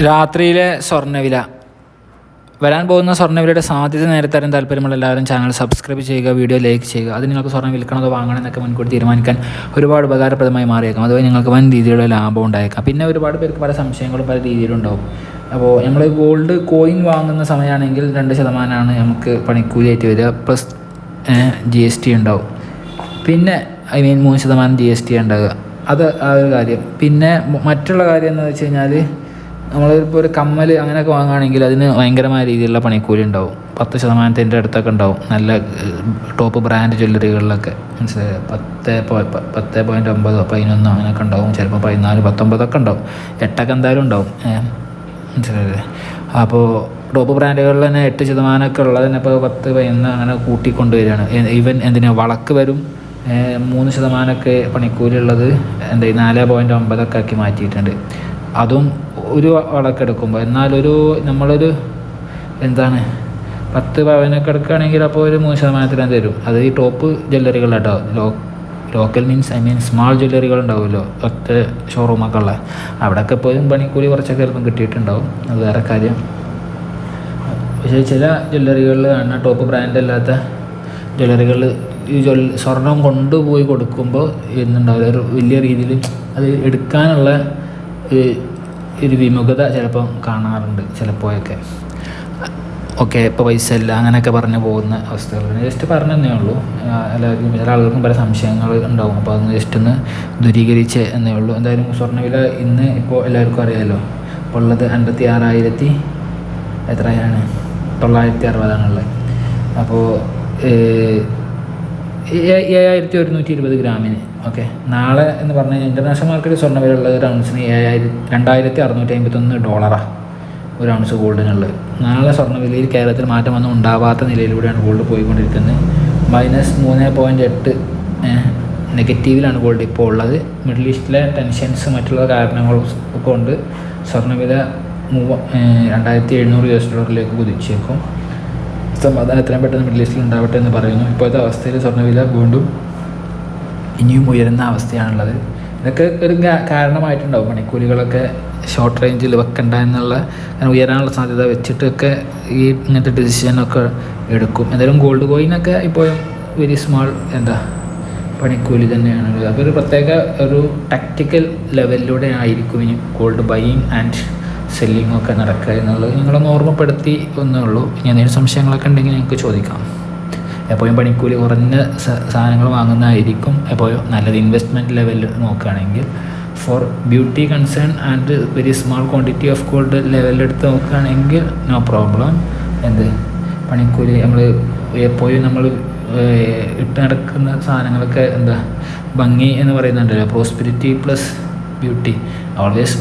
രാത്രിയിലെ സ്വർണ്ണവില വരാൻ പോകുന്ന സ്വർണ്ണവിലയുടെ സാധ്യത നേരത്തെ അറിയാൻ താല്പര്യമുള്ള എല്ലാവരും ചാനൽ സബ്സ്ക്രൈബ് ചെയ്യുക, വീഡിയോ ലൈക്ക് ചെയ്യുക. അത് നിങ്ങൾക്ക് സ്വർണ്ണം വിൽക്കണതോ വാങ്ങണമെന്നൊക്കെ മുൻകൂട്ടി തീരുമാനിക്കാൻ ഒരുപാട് ഉപകാരപ്രദമായി മാറിയേക്കാം. അതുവഴി നിങ്ങൾക്ക് വൻ രീതിയിലുള്ള ലാഭം ഉണ്ടായേക്കാം. പിന്നെ ഒരുപാട് പേർക്ക് പല സംശയങ്ങളും പല രീതിയിലുണ്ടാവും. അപ്പോൾ നമ്മൾ ഗോൾഡ് കോയിൻ വാങ്ങുന്ന സമയമാണെങ്കിൽ 2% നമുക്ക് പണിക്കൂലിയായിട്ട് വരിക, പ്ലസ് GST ഉണ്ടാവും. പിന്നെ 3% GST ഉണ്ടാവുക. അത് ആ ഒരു കാര്യം. പിന്നെ മറ്റുള്ള കാര്യം എന്ന് വെച്ച് കഴിഞ്ഞാൽ നമ്മളിപ്പോൾ ഒരു കമ്മൽ അങ്ങനെയൊക്കെ വാങ്ങുകയാണെങ്കിൽ അതിന് ഭയങ്കരമായ രീതിയിലുള്ള പണിക്കൂലി ഉണ്ടാവും. 10% അടുത്തൊക്കെ ഉണ്ടാവും. നല്ല ടോപ്പ് ബ്രാൻഡ് ജ്വല്ലറികളിലൊക്കെ മനസ്സിലായത് 10.9 11 അങ്ങനെയൊക്കെ ഉണ്ടാവും. ചിലപ്പോൾ 14 19 ഒക്കെ ഉണ്ടാവും. 8 എന്തായാലും ഉണ്ടാവും. മനസ്സിലായത്. അപ്പോൾ ടോപ്പ് ബ്രാൻഡുകളിൽ തന്നെ 8% ഉള്ളത് തന്നെ ഇപ്പോൾ 10 11 അങ്ങനെ കൂട്ടിക്കൊണ്ടുവരികയാണ്. ഈവൻ വളക്ക് വരും 3% പണിക്കൂലി ഉള്ളത് 4.9 ആക്കി മാറ്റിയിട്ടുണ്ട്. അതും ഒരു വളക്കെടുക്കുമ്പോൾ. എന്നാലൊരു നമ്മളൊരു 10 പവനൊക്കെ എടുക്കുകയാണെങ്കിൽ അപ്പോൾ ഒരു 3% തരും. അത് ഈ ടോപ്പ് ജ്വല്ലറികളാട്ടോ. ലോക്കൽ മീൻസ് സ്മാൾ ജ്വല്ലറികൾ ഉണ്ടാവുമല്ലോ, ഒറ്റ ഷോറൂമൊക്കെ ഉള്ള അവിടെയൊക്കെ പോലും പണിക്കൂലി കുറച്ചൊക്കെ ചിലപ്പം കിട്ടിയിട്ടുണ്ടാവും. അത് വേറെ കാര്യം. പക്ഷേ ചില ജ്വല്ലറികളിൽ കാണുന്ന ടോപ്പ് ബ്രാൻഡ് അല്ലാത്ത ജ്വല്ലറികളിൽ ഈ സ്വർണം കൊണ്ടുപോയി കൊടുക്കുമ്പോൾ എന്നുണ്ടാവില്ല, ഒരു വലിയ രീതിയിൽ അത് എടുക്കാനുള്ള ഒരു വിമുഖത ചിലപ്പം കാണാറുണ്ട് ചിലപ്പോഴൊക്കെ. ഓക്കെ, ഇപ്പോൾ പൈസ ഇല്ല അങ്ങനെയൊക്കെ പറഞ്ഞു പോകുന്ന അവസ്ഥകൾ. ജസ്റ്റ് പറഞ്ഞതന്നേ ഉള്ളൂ. എല്ലാവർക്കും ചില ആളുകൾക്കും പല സംശയങ്ങൾ ഉണ്ടാവും. അപ്പോൾ അതൊന്ന് ജസ്റ്റ് ഒന്ന് ദൂരീകരിച്ച് എന്നേ ഉള്ളൂ. എന്തായാലും സ്വർണ്ണവില ഇന്ന് ഇപ്പോൾ എല്ലാവർക്കും അറിയാമല്ലോ. ഇപ്പോൾ ഉള്ളത് 56,000 എത്രയാണ് 960 അപ്പോൾ 7,120 ഗ്രാമിന്. ഓക്കെ, നാളെ എന്ന് പറഞ്ഞു കഴിഞ്ഞാൽ ഇൻ്റർനാഷണൽ മാർക്കറ്റിൽ സ്വർണ്ണവില ഉള്ളത് ഒരു ഔൺസിന് $2,651 ഒരു ഔൺസ് ഗോൾഡിനുള്ളത്. നാളെ സ്വർണ്ണവിലയിൽ കേരളത്തിൽ മാറ്റമൊന്നും ഉണ്ടാവാത്ത നിലയിലൂടെയാണ് ഗോൾഡ് പോയിക്കൊണ്ടിരിക്കുന്നത്. -3.8 നെഗറ്റീവിലാണ് ഗോൾഡ് ഇപ്പോൾ ഉള്ളത്. മിഡിൽ ഈസ്റ്റിലെ ടെൻഷൻസ് മറ്റുള്ള കാരണങ്ങൾ കൊണ്ട് സ്വർണ്ണവില $2,700 കുതിച്ചേക്കും. സമാധാനം എത്രയും പെട്ടെന്ന് മിഡിൽ ഈസ്റ്റിൽ ഉണ്ടാവട്ടെ എന്ന് പറയുന്നു. ഇപ്പോഴത്തെ അവസ്ഥയിൽ സ്വർണ്ണവില വീണ്ടും ഇനിയും ഉയരുന്ന അവസ്ഥയാണുള്ളത്. ഇതൊക്കെ ഒരു കാരണമായിട്ടുണ്ടാവും. പണിക്കൂലികളൊക്കെ ഷോർട്ട് റേഞ്ചിൽ വെക്കണ്ട എന്നുള്ള ഉയരാനുള്ള സാധ്യത വെച്ചിട്ടൊക്കെ ഈ ഇങ്ങനത്തെ ഡിസിഷനൊക്കെ എടുക്കും. എന്തായാലും ഗോൾഡ് കോയിനൊക്കെ ഇപ്പോഴും വെരി സ്മാൾ പണിക്കൂലി തന്നെയാണ്. അപ്പോൾ ഒരു പ്രത്യേക ഒരു ടാക്റ്റിക്കൽ ലെവലിലൂടെ ആയിരിക്കും ഇനി ഗോൾഡ് ബൈയിങ് ആൻഡ് സെല്ലിങ് ഒക്കെ നടക്കുക എന്നുള്ളത് നിങ്ങളൊന്ന് ഓർമ്മപ്പെടുത്തി ഒന്നേ ഉള്ളൂ. ഇനി എന്തെങ്കിലും സംശയങ്ങളൊക്കെ ഉണ്ടെങ്കിൽ നിങ്ങൾക്ക് ചോദിക്കാം. എപ്പോഴും പണിക്കൂലി കുറഞ്ഞ സാധനങ്ങൾ വാങ്ങുന്നതായിരിക്കും എപ്പോഴും നല്ലത്. ഇൻവെസ്റ്റ്മെൻറ്റ് ലെവലിൽ നോക്കുകയാണെങ്കിൽ for beauty concern and very small quantity of gold ലെവലിലെടുത്ത് നോക്കുകയാണെങ്കിൽ നോ പ്രോബ്ലം. പണിക്കൂലി നമ്മൾ എപ്പോഴും നമ്മൾ ഇട്ട് നടക്കുന്ന സാധനങ്ങളൊക്കെ ഭംഗി എന്ന് പറയുന്നുണ്ടല്ലോ, prosperity plus beauty,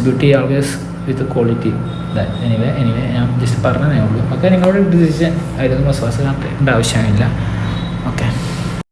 beauty always വിത്ത് ക്വാളിറ്റി. എനിവേ ഞാൻ ജസ്റ്റ് പറഞ്ഞതേ ഉള്ളൂ. ഓക്കെ, നിങ്ങളുടെ ഡിസിഷൻ ആയിരുന്നു വിശ്വാസം കാട്ടേണ്ട ആവശ്യമില്ല. ഓക്കെ.